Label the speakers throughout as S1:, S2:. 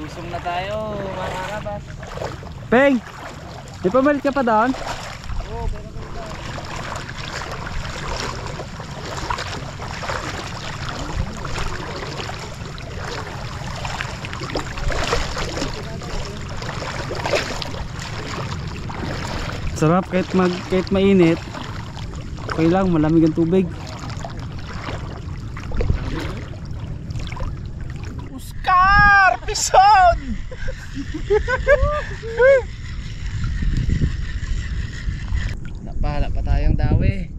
S1: Lusong na tayo, mga karabas.
S2: Peng! Di pa malit ka pa doon?
S1: Oo, pero
S2: Sarap kahit mainit. Okay lang, malamig ang tubig.
S1: Oscar! Pison! Napala pa tayong dawi.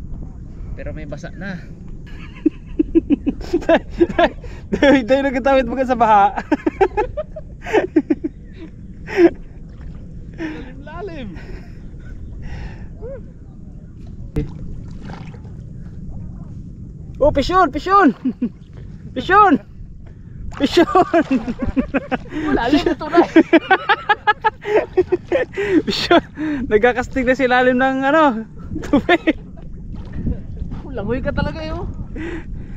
S1: Pero may basa na.
S2: Dahil nagkatawid mo ka sa baha.
S1: Lalim.
S2: Oh, pisyon! Pisyon! Pisyon! Pisyon!
S1: Lalim na tunay.
S2: Pisyon! Nagkakastig na si lalim ng ano, tubig.
S1: Langoy ka talaga yun.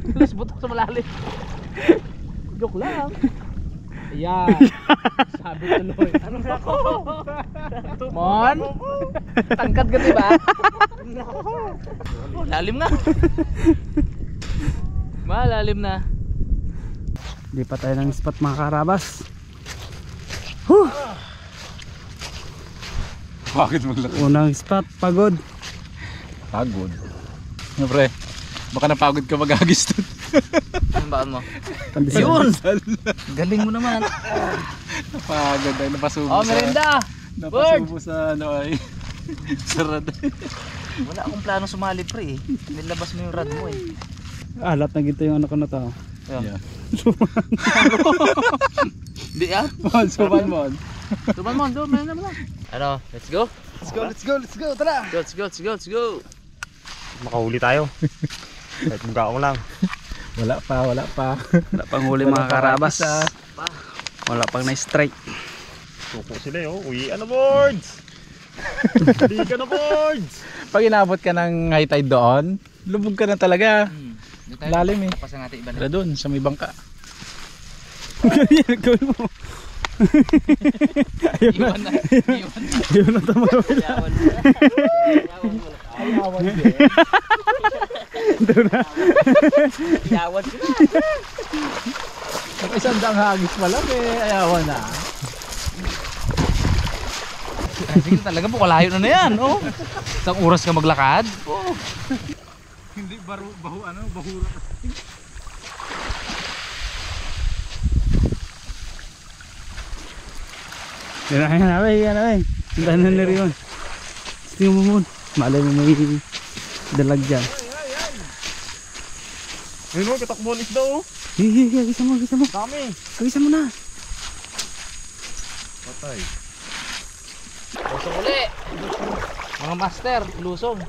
S1: Tulis butok sa malalim. Joke lang. Ayan. Sabi tuloy. Anong ako? Mon? Tangkad ka diba? Oh, lalim na. Malalim na.
S2: Hindi pa tayo ng spot mga karabas. Huh!
S3: Bakit maglaki?
S2: Unang spot, pagod.
S3: Pagod? Siyempre, baka napagod ka mag-agis doon.
S1: Ano baan mo?
S2: Pandesal.
S1: Yun! Galing mo naman.
S3: Napagod ay napasubo
S1: Oh, merenda!
S3: napasubo sa ano ay sarad.
S1: Wala akong plano sumali pre eh. Nilabas mo yung rad mo eh.
S2: Alat na ginto yung ano ko na to.
S3: Yeah.
S1: Di ah?
S3: Suman mo.
S1: Tuman mo, doon, meron naman. Ano, let's go?
S3: Let's go, let's go, let's go, tara!
S1: Let's go, let's go, let's go!
S4: Makahuli tayo. Kahit mukha ko lang.
S3: Wala pa.
S2: Wala pang huli mga karabas. Wala pang na-strike.
S4: Suko sila yun. Uwian na boards! Hindi ka na boards!
S3: Pag inabot ka ng high tide doon, lubog ka na talaga. Lalim eh.
S1: Pasan natin ibalik.
S3: Tara doon, sa may bangka.
S2: Ganyan, gawin mo.
S1: Iwan na.
S2: Iwan na tumawin.
S1: Ayawan mo.
S2: Doon na.
S1: Ayawan sila.
S3: May isang daang hagis pala eh, ayawan na.
S1: Sige talaga po, kalayo na yan. Oh. Isang oras ka maglakad. Oh.
S3: Hindi bahura.
S2: Yan na. Tindahan na nila yun. Tingnan mo mo. Malay mo may dalag dyan.
S4: Ayun o, katakbo ulit daw.
S2: Hihi, gisa mo.
S4: Dami.
S2: Gisa mo na.
S4: Patay.
S1: Lusong uli. Mga master, lusong.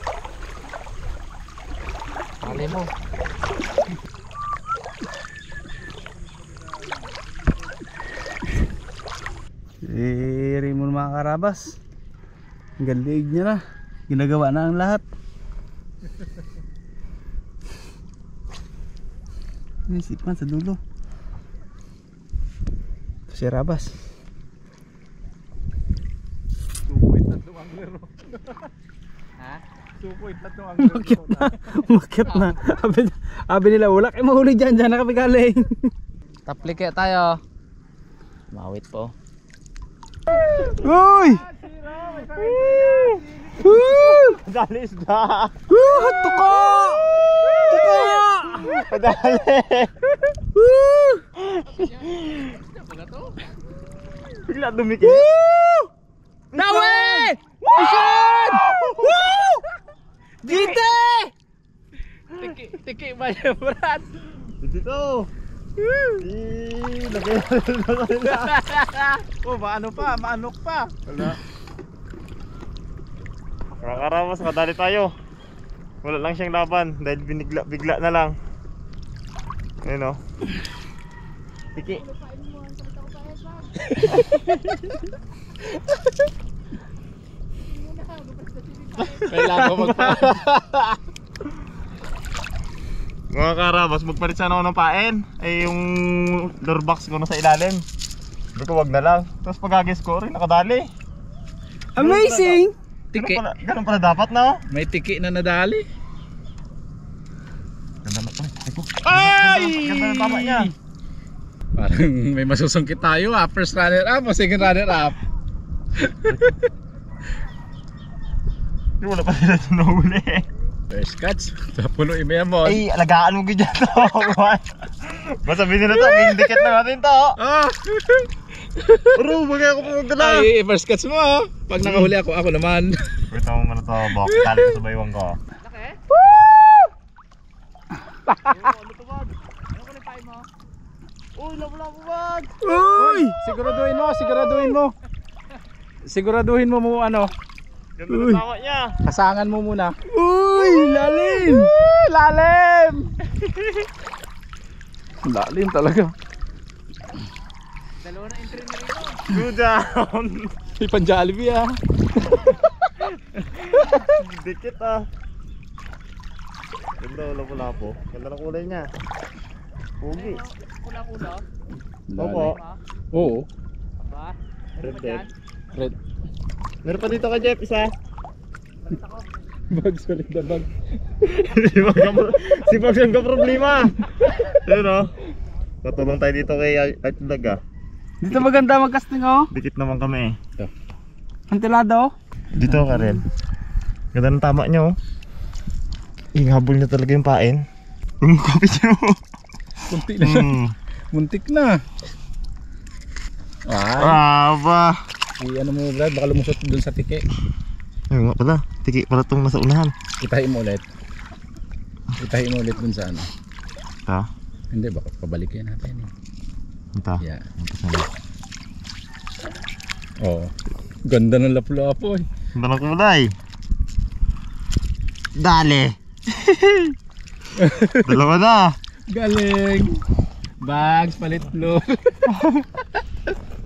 S1: Mali mo.
S2: Raymond mga karabas. Ang galig niya na. Ginagawa na ang lahat. Isipan sa dulo. Ito si Rabas.
S3: 2.3 anglero.
S1: Ha?
S3: 2.3 anglero.
S2: Umakyat na. Abi nila ulak. Eh mahuli dyan na kami galing.
S1: Taplik kaya tayo. Mawit po.
S2: Uy!
S4: Padali isda.
S2: Tuko!
S4: Padali. Bigla dumikit.
S2: Nawe! Mission! Woo! Dite!
S1: Tiki ba yung brad?
S4: Dito. Lagay na nila.
S3: Oh, maanok pa. Wala.
S4: Kakaramas, kadali tayo. Wala lang siyang laban dahil bigla na lang. Ayun o. Tiki.
S3: Kailangan ko
S4: Mga karabas, magpalit sana ako ng pain. Ay yung door box ko na sa ilalim. Sabi ko wag na lang. Tapos pag-agis ko rin, nakadali.
S2: Amazing!
S3: Tiki.
S4: Ganun pala dapat na.
S3: May tiki na nadali.
S4: Ganda na pala. Ay! Ganda na tama niya.
S3: Parang may masusungkit tayo ah. First runner up o second runner up.
S4: Hindi wala pa sila sinahuli.
S3: First catch. Puno imaya mo.
S4: Ay, alagaan mo ganyan to. Basta binila to, dikit na natin to.
S3: Ah!
S4: Aro, bagay ako pumagdala.
S3: Ay, first catch mo ah. Pag nakahuli ako, ako naman.
S4: Wait mo muna to, bok. Tali ko sa baywang ko.
S1: Laki? Woo! Ano to bag? Ano ko lipain mo? Uy, labo-labo bag!
S2: Uy!
S3: Siguraduhin mo, siguraduhin mo. Siguraduhin mo mo ano.
S4: Ganda na tama niya.
S3: Kasangan mo muna.
S2: Uy! Lalim!
S3: Lalim! Lalim talaga.
S1: Dalawa na entry na rin.
S4: Good down.
S3: May pan-Jollibee ah.
S4: Dikit ah. Ganda, lapo-lapo. Ganda na kulay niya. Pugi.
S1: Kula-kula.
S4: Opo.
S3: Oo.
S1: Aba?
S4: Red dead.
S3: Red.
S4: Meron pa dito ka Jeff, isa.
S3: Bag, solid na bag.
S4: Si Bags yung problema. Ayun o. Patulong tayo dito kay Art Vlog ah.
S2: Dito maganda mag-casting oh.
S4: Dikit naman kami
S3: Ito.
S2: Antilado.
S4: Dito ka rin. Ganda ng tama niya oh. Habol niya talaga yung pain. Kapit niya oh.
S3: Muntik na siya. Muntik na.
S4: Aba.
S3: Ano mo Brad, baka lumusot dun sa tiki.
S4: Ayun nga pala. Tiki pala itong nasa unahan.
S3: Itahin mo ulit. Itahin mo ulit dun sa ano.
S4: Ito.
S3: Hindi, baka pabalikin natin eh.
S4: Ito.
S3: Yeah. Oo. Ganda ng lapu-lapo eh.
S4: Ganda ng kulay. Dali. Dalawa na.
S3: Galing. Bags, palit blue.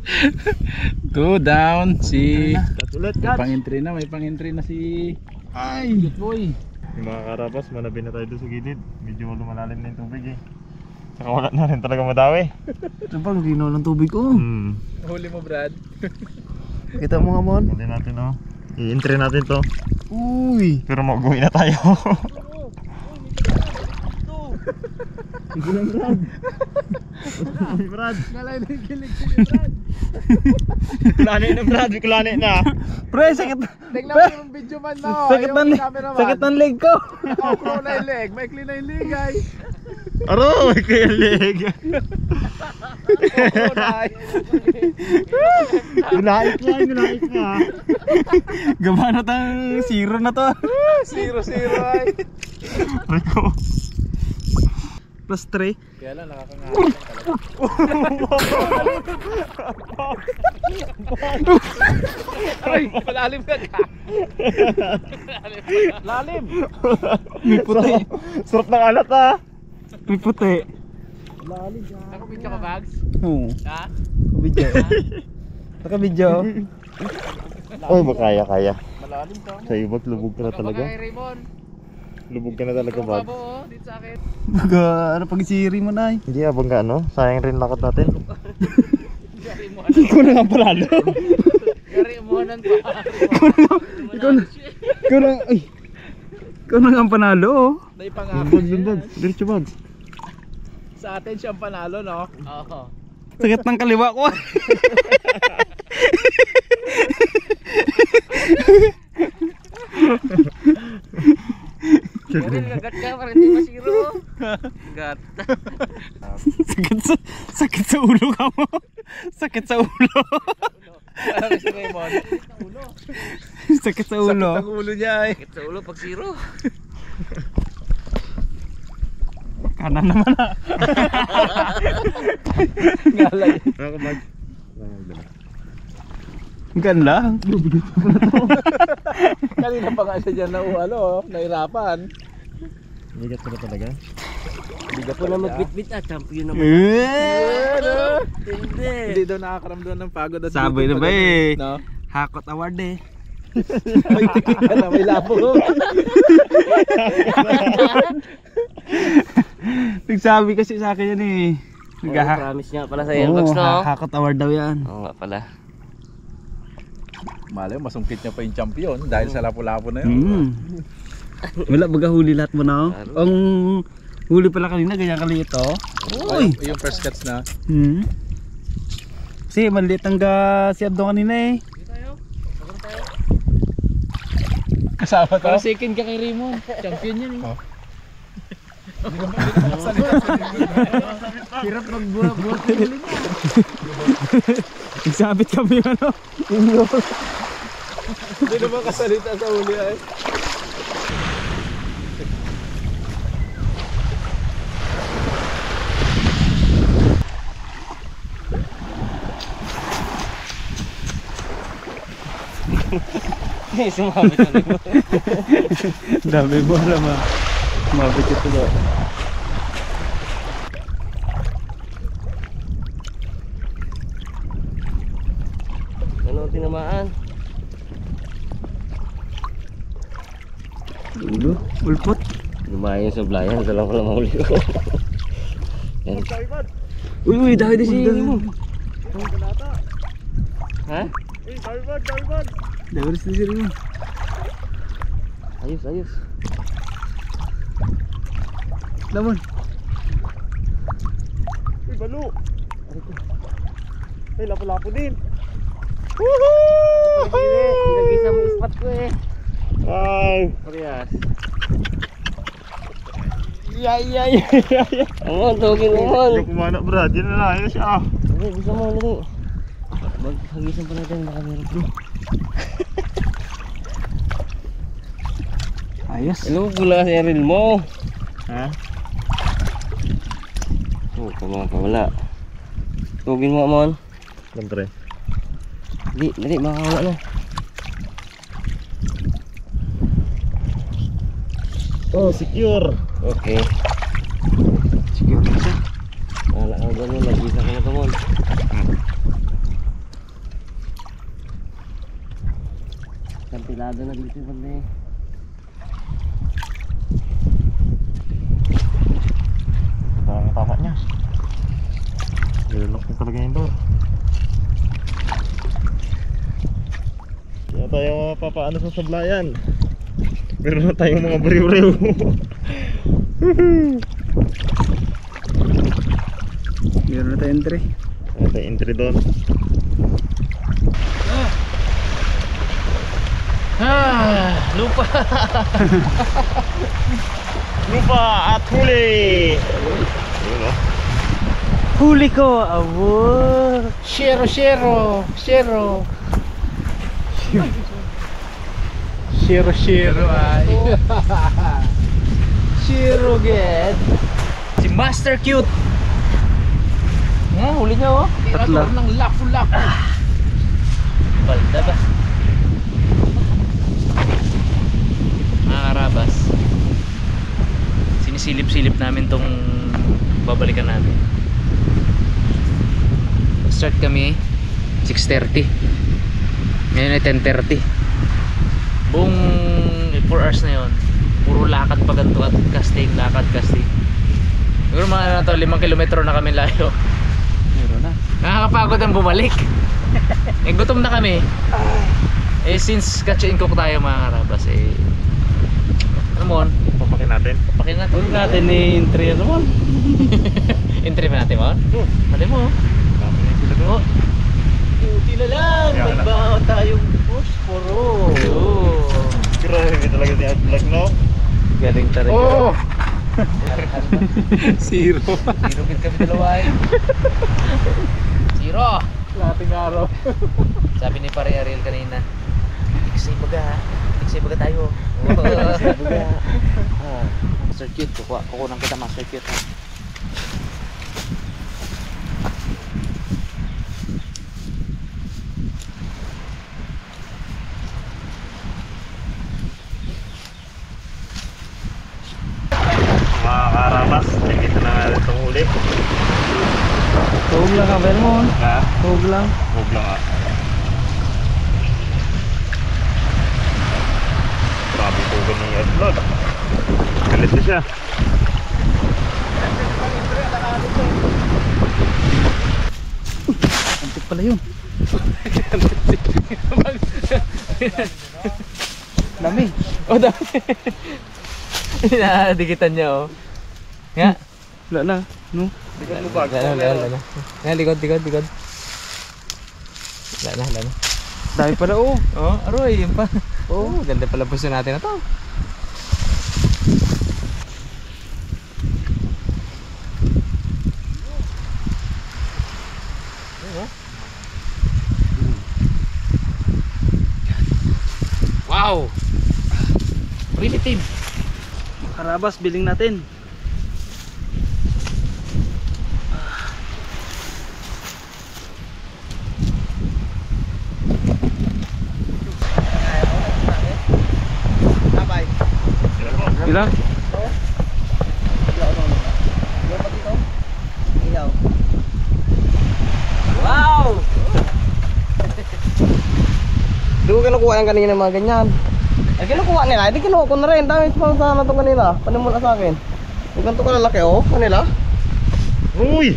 S3: 2 down si
S4: Ulit
S3: may pang-entry na, may pang-entry na si
S2: Ay!
S3: Good boy.
S4: Yung mga karabas, manabi na tayo doon sa gilid. Medyo lumalalim na yung tubig eh. Saka wala na rin talaga madawi.
S2: Ito bang linaw ng tubig ko.
S3: Huli mo Brad.
S2: Kita mo nga mon.
S4: Hindi natin oh. I-entry natin to.
S2: Uy!
S4: Pero mag-uwi na tayo.
S2: Sige lang Brad.
S4: Uy Brad.
S3: Ngalay na yung kilig-kilig Brad.
S4: Kulani na Brad, kulani na.
S2: Pre, sakit.
S3: Tingnan mo yung video man no.
S2: Sakit ng leg ko.
S3: Pro na yung leg, may clean na yung leg ay.
S4: Aroy, kaya leg. Nilait nga.
S2: Gaba na tang zero na to.
S3: 0-0 ay.
S4: Rico.
S2: Plus 3.
S3: Kaya lang nakakangalan talaga. Ay, malalim ka ka. Lalim.
S2: May puti.
S4: Sarap ng alat ah.
S2: May puti.
S1: Nakapidyo ka bags?
S2: Oo.
S1: Ha?
S2: Video. Naka-video.
S4: Oy, makaya.
S3: Malalim ka.
S4: Sa ibag, lubog ka na talaga.
S1: Kay Raymond.
S4: Lubog ka na talaga bag.
S1: Babo oh, dito sa akin.
S2: Baga, ano pag-siri mo na eh.
S4: Hindi abang ka ano, sayang rin lakad natin.
S1: Gari mo.
S2: Ikaw na nga palalo.
S1: Gari mo nan pa.
S2: Ikaw na, ay. Ikaw na nga ang panalo oh.
S4: Lumbag. Diretso bag.
S3: Sa atin siyang panalo no.
S1: Oo.
S2: Sakit ng kaliwa ko.
S1: Gari gagat ka para hindi masiro. Gat.
S2: Sakit sa ulo ka mo. Sakit sa ulo.
S3: Parang si Raymond.
S2: Sakit sa ulo.
S3: Sakit ang ulo niya eh.
S1: Sakit sa ulo pag zero.
S2: Kanan naman ah.
S3: Ngalay.
S4: Ako bag.
S2: Gan lang.
S3: Kanina pa nga siya dyan na nahirapan.
S4: Bigat ka na talaga.
S3: Bigat
S1: Ako na magbitbit champion naman. Hindi.
S3: Hindi daw nakakaramdaman ng pagod at
S2: Sabay
S3: gutom
S2: na ba
S3: pagdating,
S2: eh.
S3: No?
S2: Hakot award eh.
S3: May tikik ka na, may labo.
S2: Nagsabi kasi sa akin yan eh.
S5: Promise nga pala sa Airbox, no?
S2: Hakot award daw yan.
S5: Oo nga pala.
S3: Malay mo, masungkit niya pa yung champion dahil sa lapu-lapu na yun.
S2: Wala baga huli lahat mo na. Ang huli pala kanina, ganyan kaliit oh.
S3: Uy! Yung first catch na.
S2: Kasi maliit ang si Abdo kanina eh.
S3: Kasama to.
S1: Para second ka kay Raymond. Champion yan eh.
S2: Hirap magbuhat ng huli niya. Nagsabit kami ano.
S3: Hindi naman kasalita sa huli ay.
S5: Sumabit na rin mo.
S2: Dami mo alam ah. Mabit ito daw.
S5: Ano ang tinamaan?
S2: Ulo, ulpot.
S5: Lumayan sa blayan, ito lang pala mahuli ko. Yan.
S2: Uy, dahil din si mo.
S5: Ha?
S2: Dahil din si mo.
S5: Ayos, ayos.
S2: Lamon.
S4: Uy, balo. Ay, lapo-lapo din.
S5: Pinag-isa mo ispat ko eh.
S4: Ay.
S5: Parehas.
S4: Yay.
S5: Amon, tawagin mo mon.
S4: Hindi kumana, brad. Yan na lang. Yan na siya.
S5: Okay, bisa mo lagi. Maghagisan pa natin, baka meron po.
S2: Ayos.
S5: Ano, pula kasi yung reel mo.
S4: Ha?
S5: Oh, wala. Tawagin mo, Amon.
S4: Gantre.
S5: Dali, makakawala na.
S4: Oh, secure.
S5: Okay.
S2: Secure na siya.
S5: Wala ka ganun, nag-isa ka na ito, Mon. Kantilado na dito, bande.
S4: Tama niya. Nilunok niya talaga yung door. Kaya tayo mapapaano sa sablayan. Meron na tayong mga bariw-riw.
S2: Meron na tayo entry.
S4: Meron tayong entry doon.
S1: Lupa.
S4: Lupa at huli! Yun o.
S2: Huli ko! Awo!
S1: Shero.
S2: Shiro ay.
S1: Shero get. Si Master Cute. Huli niya oh.
S2: Tatlo.
S1: Tirador ng lapu-lapu. Balda ba? Mga karabas, sinisilip-silip namin tong babalikan namin. Start kami 6:30. Ngayon ay 10:30. Buong 4 hours na yon, puro lakad pa ganito at casting. Siguro mga ano to, 5 kilometro na kami layo.
S2: Meron na.
S1: Nakakapagod ang bumalik. Gutom na kami. Since catch and cook tayo mga karabas ano mo?
S4: Papakin natin.
S1: Papakin natin.
S2: Huwag natin ni entry ano mo.
S1: Entry pa natin mo? Pati mo.
S4: Dami na sila doon.
S1: Buti na lang.
S4: Kaya
S1: May
S4: na.
S1: baon tayong posporo.
S4: Grabe talaga si Adblock, no?
S2: Galing talaga.
S1: Oh!
S3: Zero.
S1: Zero bit kami dalawa eh. Zero!
S3: Lating araw.
S1: Sabi ni Pare Ariel kanina, tiksay baga tayo. Master Cute, kukunan kita Master Cute ha.
S4: Mga karabas, dito na natin itong huli.
S2: Tuhog lang ka, Belmon.
S4: Ha?
S2: Tuhog lang.
S4: Huwag lang ha. Grabe po ni Adblock. Galit na siya.
S2: pala yun. Dami.
S1: Oh, dami. Dikitan niya, oh. Nga.
S2: Wala na. No?
S1: Wala. Nga, likod. Wala na.
S2: Dami pala oh.
S1: Oh, aroy, yun pa. Oh, ganda pala puso natin na to. Wow! Primitive!
S2: Karabas, biling natin. Ilang?
S5: Wow! Di ko kinukuha yung kanina mga ganyan. Ay kinukuha nila, hindi kinuha ko na rin. Dami pa sa na itong kanila. Panimula sa akin. Yung ganito ka lalaki oh, kanila.
S4: Uy!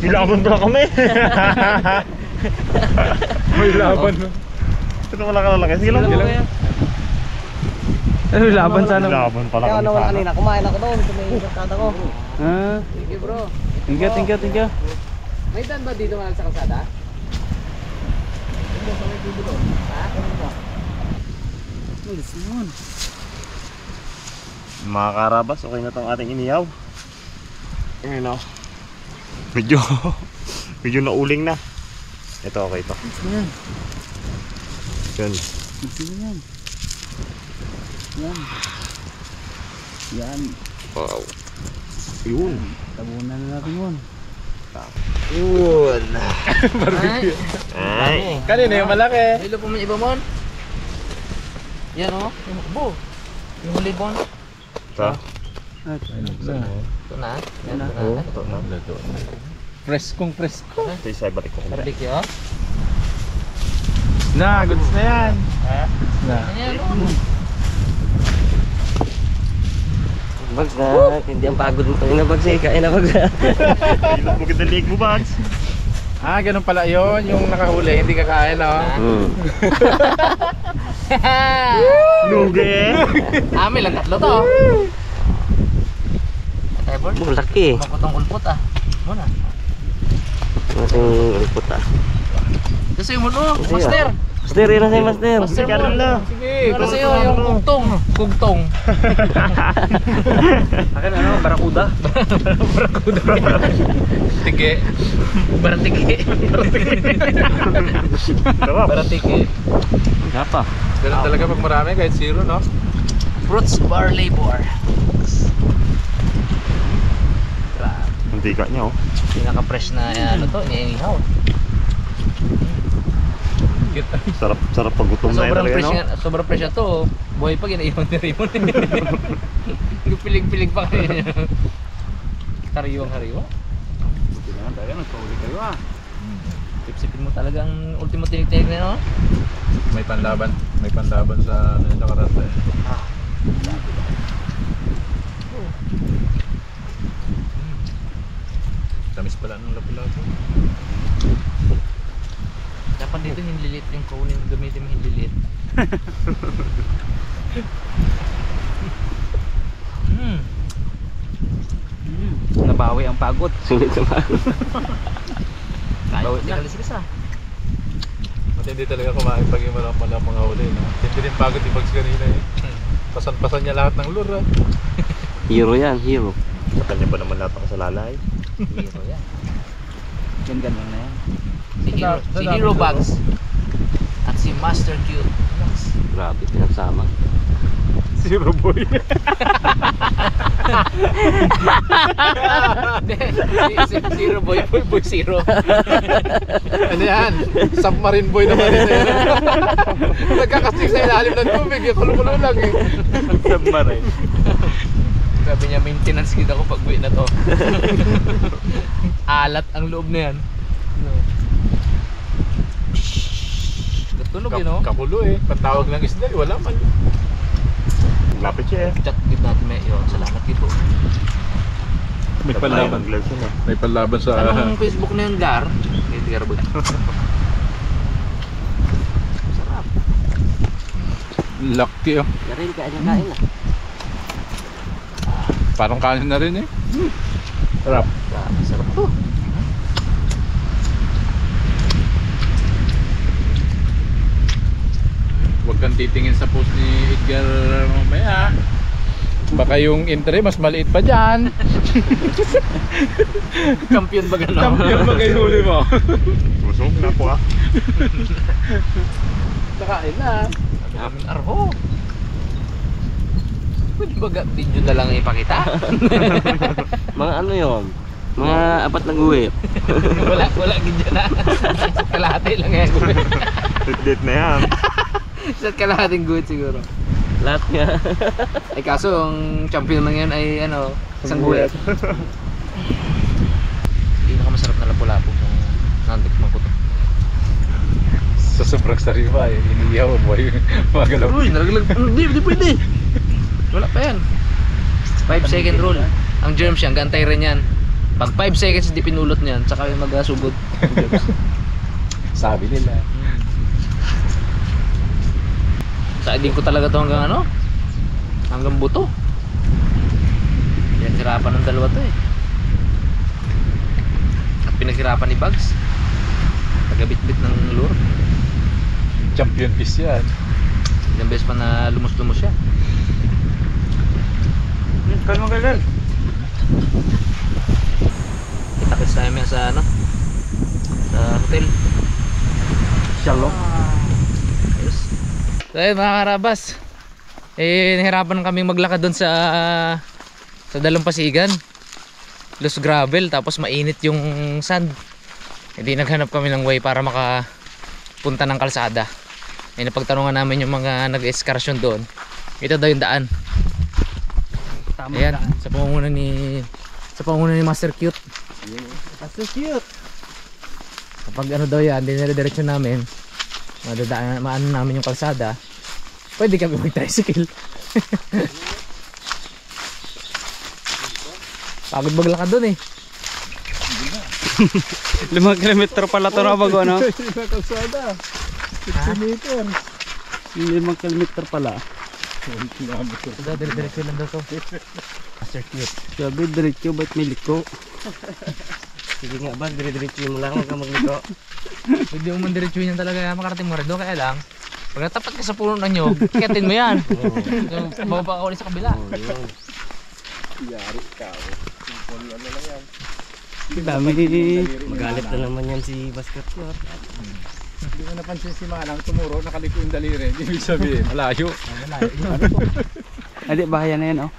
S4: Bilaban pala kami.
S3: May laban.
S4: Ito pala kalalaki. Sige lang.
S2: Ano laban sana?
S4: Bilaban pala
S5: Kaya
S4: kami
S5: naman
S4: sana.
S5: kanina, kumain ako doon sa may kasada ko.
S2: Ah,
S1: Thank you, bro.
S2: thank you.
S1: May dan ba dito man sa kalsada?
S2: Alis naman.
S4: Mga karabas, okay na tong ating inihaw. Ayun o. Medyo nauling na. Ito okay to.
S2: Alis na yan.
S4: Yun.
S2: Alis na yan. Yan.
S4: Wow. Yun.
S2: Tabunan na natin yun.
S4: Yun.
S1: Barbecue.
S4: Ay.
S3: Kanina yung malaki.
S1: Hilo po mo yung iba mon. Yan o. Yung hukbo. Yung libon.
S4: Ito.
S1: Ito na. Yan na.
S4: Ito na.
S3: Preskong presko.
S4: Ito yung cyber ko.
S1: Barbecue o.
S3: Na, goods na yan. Na.
S1: Yan o.
S5: Bags na, hindi ang pagod mo kanina bags eh. Kain na bags.
S4: Ilot mo kita leg mo, Bags.
S3: Ah, ganun pala yun. Yung nakahuli, hindi kakain, no?
S4: Lugi.
S1: Amin lang tatlo to. Table.
S5: Laki.
S1: Maputong ulpot ah. Muna.
S5: Masing ulpot ah.
S1: Kasi yung muno, master.
S5: Master, yun na sa'yo master.
S1: Master
S4: Sige, Carla.
S1: Sige, para sa'yo yung kugtong. Kugtong.
S2: Akin ano, barakuda.
S3: Tige.
S1: Baratiki.
S4: Sarap.
S1: Baratiki.
S2: Gapa.
S3: Ganun talaga pag marami, kahit zero, no?
S1: Fruits bar labor.
S4: Hindi ka niya, oh.
S1: Pinaka-fresh na ano to, inihaw.
S4: Sarap pag gutom na yun
S1: Sobrang
S4: talaga,
S1: fresh
S4: no?
S1: nga, sobrang fresh na to. Buhay pa ginaiwan ni Raymond. Yung pilig-pilig pa kayo niya. Hariwang hariwa.
S2: Buti naman tayo, nagpahuli kayo ah.
S1: Sipsipin mo talaga ang ultimo tinig-tinig na no?
S3: May panlaban sa ano yung nakarata eh. Tamis pala ng lapu-lapu.
S1: Dapat dito hinlilit yung kunin, gamitin mo hinlilit.
S2: Nabawi ang pagod.
S5: Sulit sa pagod.
S1: Bawit na kalis ah.
S3: Matindi talaga kumain pag yung malang mga huli, no? Hindi rin pagod yung bags kanina eh. Pasan-pasan niya lahat ng lure, ah.
S5: Hero yan, hero.
S4: Sa kanya ba naman lahat ang salalay?
S1: Hero yan.
S2: Ganyan lang na yan.
S1: Si Hero Bags. At si Master Cute Bags.
S5: Grabe, pinagsama.
S3: Zero boy.
S1: si Zero Boy, Boy Zero.
S3: Ano yan? Submarine boy naman yun eh. Nagkakastig sa ilalim ng tubig, yung kulo-kulo lang eh.
S2: Submarine.
S1: Sabi niya, maintenance kita ko pag uwi na to. Alat ang loob na yan. No. Tunog yun, no?
S3: Kakulo eh. Patawag ng isda, eh, wala man.
S4: Lapit siya eh.
S1: Chat give natin may yun. Salamat dito.
S3: May
S4: Ang gloves yun, ah.
S3: May panlaban sa...
S1: Anong Facebook na yun, Gar? Edgar Boy. Sarap.
S3: Lucky oh.
S5: Karin, kain na.
S3: Parang kanin na rin eh. Sarap.
S1: Sarap to.
S3: Huwag kang titingin sa post ni Edgar mamaya. Baka yung entry mas maliit pa dyan.
S1: Kampiyon ba gano'n?
S3: Kampiyon ba kayo huli mo?
S4: Busog na po ah.
S3: Nakain na.
S1: Daming arho. Pwede ba video na lang ipakita?
S5: Mga ano yun? Mga apat na guwit.
S1: wala video na. Kalahati lang yan.
S4: Tit na yan.
S1: Sa kalahating good siguro.
S5: Lahat nga.
S1: Ay kaso ang champion lang yan ay ano, isang guwet. Pinakamasarap na lapu-lapu kung nantikman ko to.
S3: Sa sobrang sariwa eh. Iniyaw mo yung mga galaw.
S1: Uy, nalaglag. Hindi pwede. Wala pa yan. 5 second rule. Ang germs yan, gantay rin yan. Pag 5 seconds hindi pinulot niyan, tsaka yung mag-sugod.
S3: Sabi nila.
S1: Saidin ko talaga to hanggang ano? Hanggang buto. Pinaghirapan ng dalawa to eh. At pinaghirapan ni Bugs. Tagabit-bit ng lure.
S3: Champion fish yan.
S1: Ilang beses pa na lumos-lumos siya.
S4: Kalma kailan.
S1: Kita-kits tayo mga sa ano? Sa hotel.
S5: Shalom.
S1: Ayos. So ayun mga karabas, nahirapan kami maglakad doon sa Dalampasigan. Loose gravel, tapos mainit yung sand. Hindi naghanap kami ng way para makapunta ng kalsada. Napagtanungan namin yung mga nag-excursion doon. Ito daw yung daan. Ayan, sa pamumuno ni Master Cute.
S5: Master Cute.
S1: Kapag ano daw yan, dinire-diretso namin, maano namin yung kalsada, pwede kami mag-tricycle. Pagod maglakad dun eh.
S2: 5 kilometro pala ito na bago ano?
S3: Kalsada. 50 meter.
S2: 5 kilometro pala.
S1: Ito, dire-diretso lang daw to. Master Cute.
S2: Sabi diretso, ba't may liko?
S5: Sige nga ba, dire-diretso mo lang, huwag kang magliko.
S1: Pwede mo man diretso yan talaga, makarating mo rin doon, kaya lang pag natapat ka sa puno ng nyo, kiyatin mo yan. So, bababa ka ulit sa kabila.
S3: Yari ka. Simple ano lang yan.
S2: Dami.
S5: Magalit na naman yan si Basket Cute.
S3: Hindi mo napansin si Manang tumuro, nakaliko yung daliri. Ibig sabihin, malayo.
S2: Adi, bahaya na yan oh.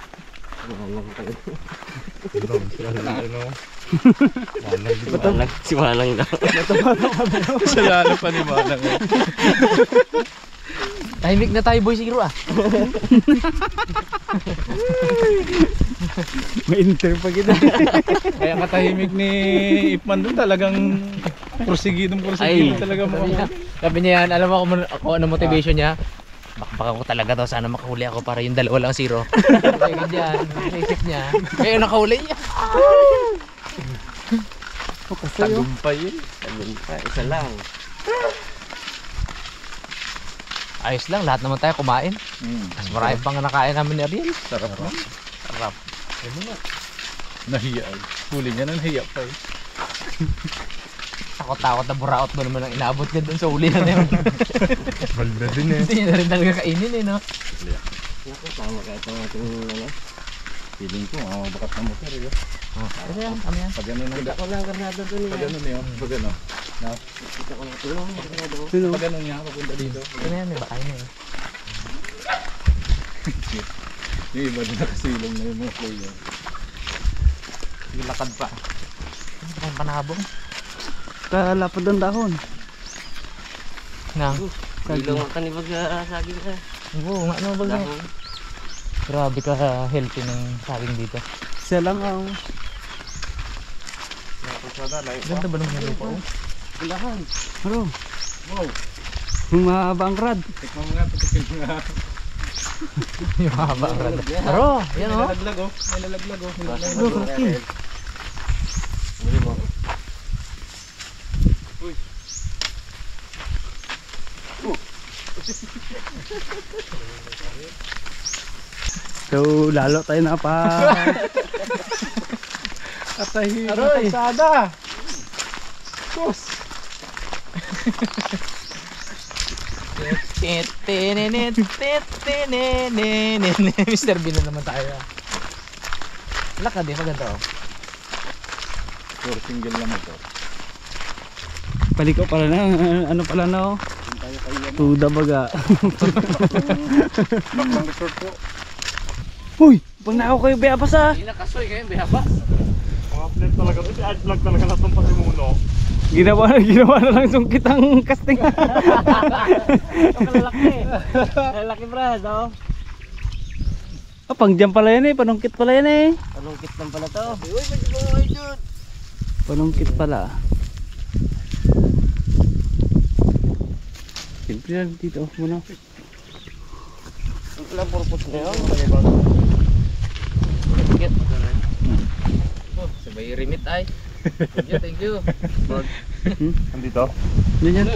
S5: Si Manang daw.
S3: Kasalanan pa ni Manang.
S1: Tahimik na tayo boy siguro ah.
S2: May inter pa kita.
S3: Kaya katahimik ni Ipman doon talagang prosigidong talaga mga.
S1: Sabi niya yan, alam mo ako ano motivation niya? Bakbaka ko talaga daw, sana makahuli ako para yung dalawa lang zero. Kaya ganyan, naisip niya. Kaya nakahuli niya.
S3: Tagumpay yun.
S5: Isa lang.
S1: Ayos lang, lahat naman tayo kumain. Mas marami pang nakain namin ni Ariel.
S3: Sarap na.
S1: Sarap.
S3: Nahiya. Huli niya na nahiya pa eh.
S1: Takot-takot na buraot mo naman ang inaabot niya dun sa uli na yun.
S3: Balda din eh.
S1: Hindi niya na rin talaga kainin eh no.
S5: Naku, tama ka ito ating ano.
S3: Feeling ko, bakat na motor eh.
S1: Ano yan? Ano yan?
S3: Pag ano
S5: Kita ko lang karnado doon
S3: Pag
S5: niya.
S3: ano niyo, pag ano.
S5: Kita ko lang tulong karnado.
S2: Sino?
S3: Pag ano niya, papunta dito.
S1: Ano yan? May bakain na eh.
S3: Yung iba din nakasilong na yung mga player.
S1: Lakad pa. Ano kayong panabong?
S2: Kalapad ang dahon.
S1: Nga.
S5: Ilong ang kanibag saging ka.
S1: Oo, nga ano ba nga?
S5: Dahon.
S1: Grabe ka healthy ng saging dito.
S2: Siya lang ang
S1: Ganda ba nung lupa oh?
S2: ilahan. Bro,
S3: Wow!
S2: yung mahaba ang rad.
S3: Tikman mo nga, patikin mo nga.
S1: Yung haba ang rada. Aro, yan
S3: May
S1: oh.
S3: lalaglag oh. May lalaglag oh.
S2: Bro, kalaki. So, lalo tayo na pa.
S3: Atahin na
S2: Aroy.
S3: kalsada. Sus.
S1: Mr. Bean na naman tayo. Lakad eh, maganda oh.
S3: Pure single naman to.
S2: Paliko pala na. Ano pala na oh. Tuda baga.
S3: Bakbang resort po.
S2: Uy! Pag nakaw kayo bayabas ah.
S1: Hindi nakasoy kayo, behaba.
S4: Mga vlog talaga to. Si ad vlog talaga na itong pasimuno.
S2: Ginawa na lang sungkit ang casting.
S5: Kalalaki. Kalalaki brad, oh.
S2: Ah, pang jump pala yan eh. Panungkit pala yan eh.
S5: Palungkit lang pala to. Uy, mag-ibang dyan.
S2: Panungkit pala. Siyempre lang dito muna.
S5: Ang pala purpose na yun.
S1: Get. Oh, sabay remit ay. Thank you.
S4: Nandito.
S2: Yan yan.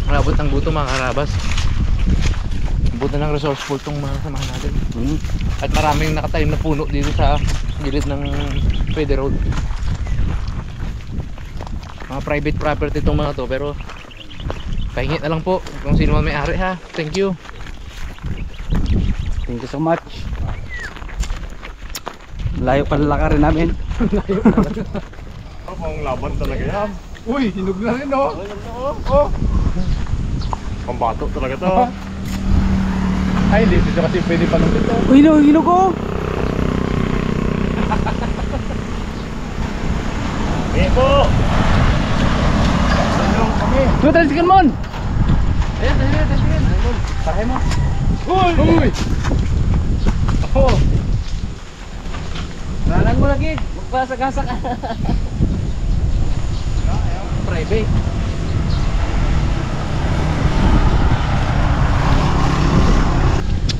S1: Malabot ng buto mga karabas. Buto ng resourceful tong mga samahan natin. At maraming nakatayo na puno dito sa gilid ng Pwede Road. Mga private property tong mga to, pero pahingit na lang po kung sino man may-ari ha. Thank you.
S2: Thank you so much. Layo pala lakarin namin.
S4: Ang laban talaga yan.
S3: Uy, hinog na rin oh.
S4: Pambato talaga to.
S3: Ay, hindi siya kasi pwede pa nung ito.
S2: Uy, hinog ko.
S4: Ito!
S2: Tuwa tayo si Kalmon.
S1: Ayan, tayo.
S2: Sakay mo.
S3: Uy! Uy!
S2: Oh. Nalang mo lagi. Magpasagasak ka.
S1: Private.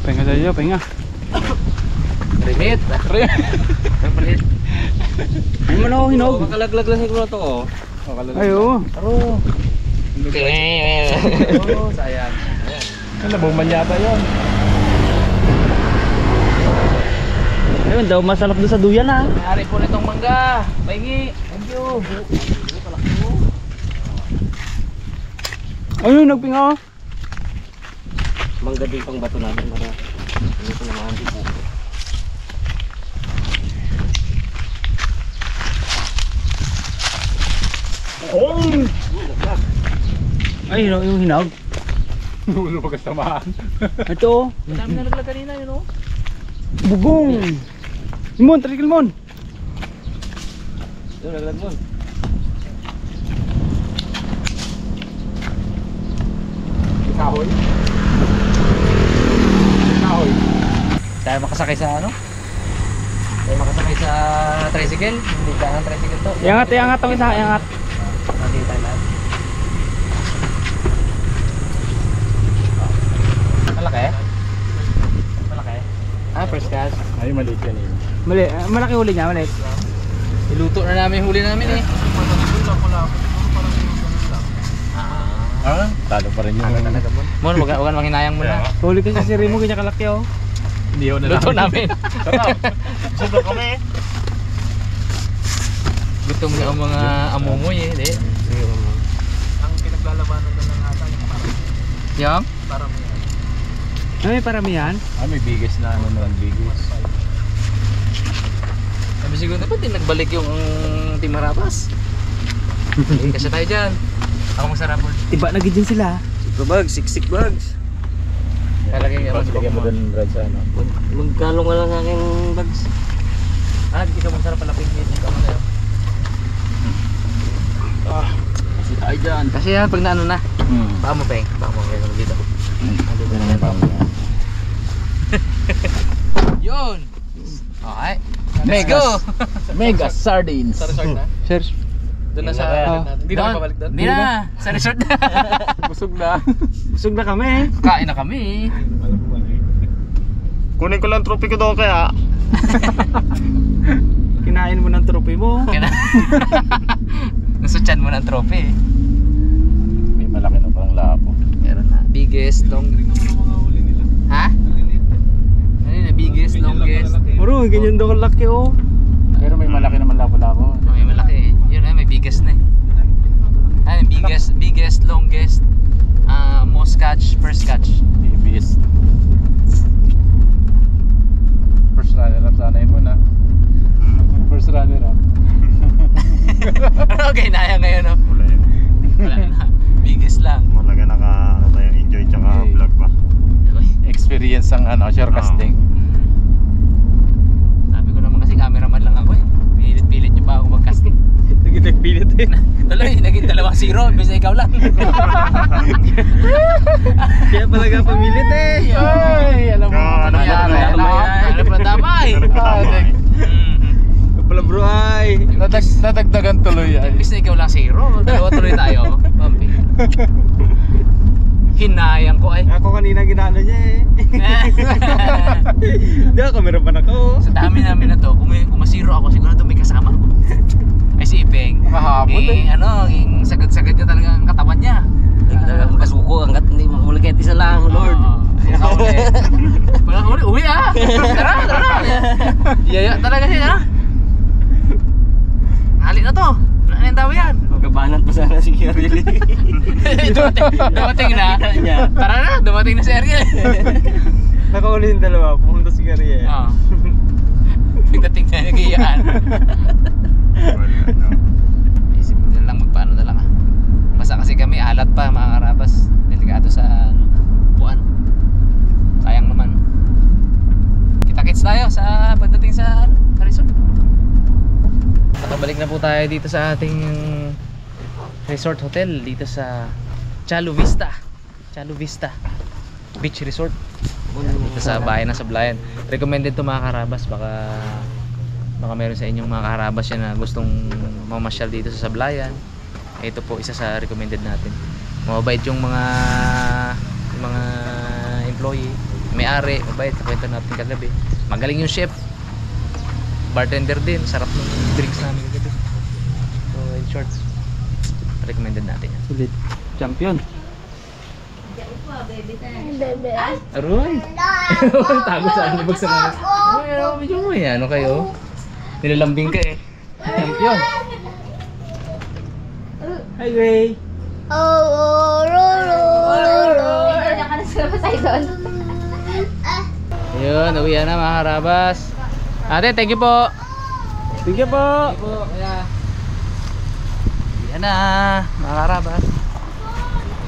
S2: Pahinga tayo, pahinga.
S1: Remit. Ang palit.
S2: Ay mo na hinog.
S5: Makalaglag lang siguro to, oh.
S2: Ayo.
S1: Oh, sayang.
S3: Ano, buman yata yun.
S2: Ayun daw masarap doon sa duyan ha.
S1: May-ari po nitong mangga. Pahingi. Thank you.
S2: Ayun nagpinga.
S5: Mangga din pang bato natin para hindi ko naman dito.
S2: Ay, yung hinog.
S3: Ulo pa kasamaan.
S2: Ito,
S1: Ang dami na naglag kanina yun oh.
S2: bugong. Limon, tari Kalmon.
S5: Doon, naglag mo.
S3: Kahoy. Kahoy.
S1: Tayo makasakay sa ano? Tayo makasakay sa tricycle. Hindi ka ng tricycle to.
S2: Iangat ang isa, iangat.
S1: Hindi tayo lahat. Malaki? Malaki? Ah, first class.
S3: Ay, maliit yan yun.
S2: Mali, malaki huli niya, mali.
S1: Iluto na namin yung huli namin eh.
S3: Ah, talo pa rin yung...
S1: Mon, wag manghinayang mo na.
S2: Huli kasi si Remo, ganyan kalaki oh.
S3: Hindi ako
S1: Luto namin.
S4: Sarap! Sundo kami.
S1: Gutom na ang mga amungoy eh. Di?
S3: Ang pinaglalabanan ko lang ata yung parang...
S1: Yung?
S2: Ay, may paramihan.
S3: Ah, may biggest na ano naman, biggest.
S1: Sabi siguro, dapat din nagbalik yung Team Harapas. Kasi tayo dyan. Ako masarap.
S2: Iba na gid din sila.
S5: Super bags, siksik bags.
S1: Kalagay nga
S3: Lagyan mo dun, Brad, sa ano.
S5: Magkano nga lang aking bags.
S1: Ah, di ka masarap pala pingin. Ikaw mo na yun.
S3: Kasi tayo dyan.
S1: Kasi yan, pag naano na. Baka mo peng. Baka mo peng. Dito. Yun! Okay. Mego!
S3: Mega sardines.
S1: Sa resort na?
S2: Sir,
S1: Doon na sa... Hindi na kapabalik doon? Hindi na! Sa resort na!
S3: Busog na.
S2: busog na kami.
S1: Kain na kami.
S4: Kunin ko lang trophy ko doon kaya.
S2: Kinain mo ng trophy mo.
S1: Nasa sa tiyan mo ng trophy eh.
S3: May malaki na parang lapo.
S1: Meron na. Biggest, long... Ha? Ano yun na? Biggest, longest.
S2: Bro, ganyan daw kalaki oh.
S3: Pero may malaki naman lapo-lapo.
S1: Oh, may malaki eh. Yun eh, may biggest na eh. Ano, biggest, longest, most catch, first catch.
S3: Biggest. First runner up sana yun muna. First runner up.
S1: Okay, naya ngayon no?
S4: Wala yun.
S1: Wala na. Biggest lang.
S4: Malaga enjoy tsaka
S1: Okay.
S4: vlog pa.
S3: Experience ang shore casting.
S1: Sabi ko naman kasi cameraman lang ako eh. Pinilit-pilit nyo pa ako mag-casting.
S2: Nagpilit eh.
S1: Tuloy, naging 2-0 imbes na ikaw lang.
S2: Kaya talaga pamilit eh.
S3: Ay, alam mo
S4: Ah,
S3: ano yan.
S1: Ano pa damay?
S2: Kapala bro ay.
S3: Nadagdagan tuloy ay.
S1: Imbes na ikaw lang 0. Dalawa tuloy tayo. Pampi. Hinayang ko ay.
S2: Ako kanina ginano niya eh. Di ako, meron pa na ako.
S1: Sa dami namin na to, kung masiro ako, sigurado may kasama ako. Ay si Ipeng.
S3: Mahabol eh.
S1: Yung sagad-sagad niya talaga ang katawan niya.
S5: Ang kasuko, hanggat hindi makulikit isa lang, Lord.
S1: Walang uli, uwi ah! Tara! Yaya talaga siya. Hali na to. Wala na yung tao yan.
S5: Magkabanat pa sana si Ariel.
S1: Dumating na. Tara na, dumating na si Ariel.
S2: Nakauli yung dalawa, pumunta si Gary eh.
S1: Oo. Pagdating na nagayaan. Isip ko na lang magpaano na lang ah. Basta kasi kami alat pa mga karabas. Delikado sa puan. Sayang naman. Kita-kits tayo sa pagdating sa resort. Nakabalik na po tayo dito sa ating resort hotel dito sa Chalo Vista. Chalo Vista Beach Resort. Dito sa bayan ng Sablayan. Recommended to mga karabas. Baka meron sa inyong mga karabas yan na gustong mamasyal dito sa Sablayan. Ito po isa sa recommended natin. Mabait yung mga employee, may-ari, mabait sa kwento natin kagabi. Magaling yung chef. Bartender din, sarap ng drinks namin kagabi. So in short, recommended natin yan.
S2: Sulit. Champion.
S1: Aroy! Tago sa ano sa mga. Medyo mo yan, ano kayo? Nilalambing ka eh.
S2: Champion. Highway.
S1: Ayun, uwi na mga karabas. Ate, thank you po.
S2: Thank you po.
S1: Thank you po, kaya. Uwi na mga karabas.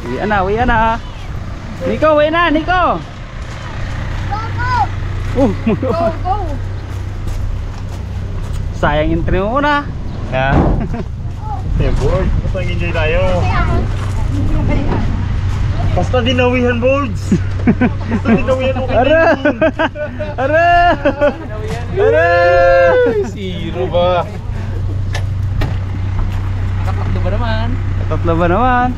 S2: Uwi na. Nico, uwi na, Nico. Go. Sayang entry mo muna.
S4: Ha? Eh, board. Basta enjoy tayo. Basta dinawihan, boards. Basta dinawihan mo
S2: Ara! Ara! Ara!
S3: Zero ba?
S1: Nakatatlo ba naman?
S2: Tatlo ba naman?